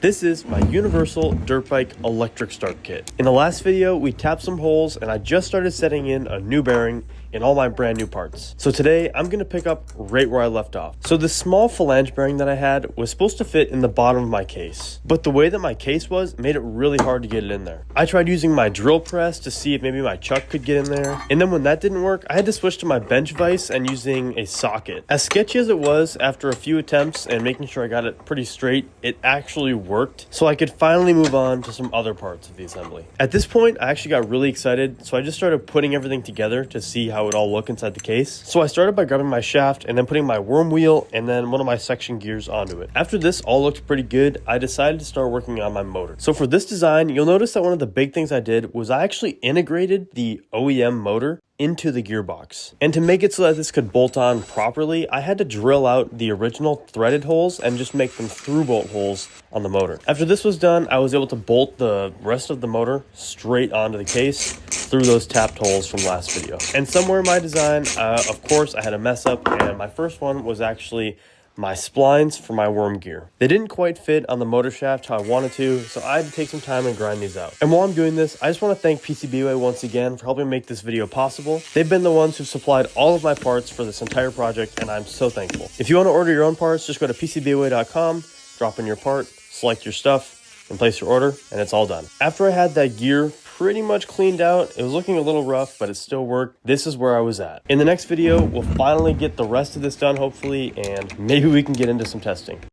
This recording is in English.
This is my Universal Dirt Bike Electric Start Kit. In the last video, we tapped some holes and I just started setting in a new bearing in all my brand new parts. So today, I'm gonna pick up right where I left off. So the small flange bearing that I had was supposed to fit in the bottom of my case, but the way that my case was made it really hard to get it in there. I tried using my drill press to see if maybe my chuck could get in there, and then when that didn't work, I had to switch to my bench vise and using a socket. As sketchy as it was, after a few attempts and making sure I got it pretty straight, it actually worked, so I could finally move on to some other parts of the assembly. At this point, I actually got really excited, so I just started putting everything together to see how it would all look inside the case. So I started by grabbing my shaft and then putting my worm wheel and then one of my section gears onto it. After this all looked pretty good, I decided to start working on my motor. So for this design, you'll notice that one of the big things I did was I actually integrated the OEM motor into the gearbox. And to make it so that this could bolt on properly, I had to drill out the original threaded holes and just make them through bolt holes on the motor. After this was done, I was able to bolt the rest of the motor straight onto the case through those tapped holes from last video. And somewhere in my design, of course, I had a mess up, and my first one was actually my splines for my worm gear. They didn't quite fit on the motor shaft how I wanted to, so I had to take some time and grind these out. And while I'm doing this, I just want to thank PCBWay once again for helping make this video possible. They've been the ones who supplied all of my parts for this entire project, and I'm so thankful. If you want to order your own parts, just go to PCBWay.com, drop in your part, select your stuff, and place your order, and it's all done. After I had that gear pretty much cleaned out, it was looking a little rough, but it still worked. This is where I was at. In the next video, we'll finally get the rest of this done, hopefully, and maybe we can get into some testing.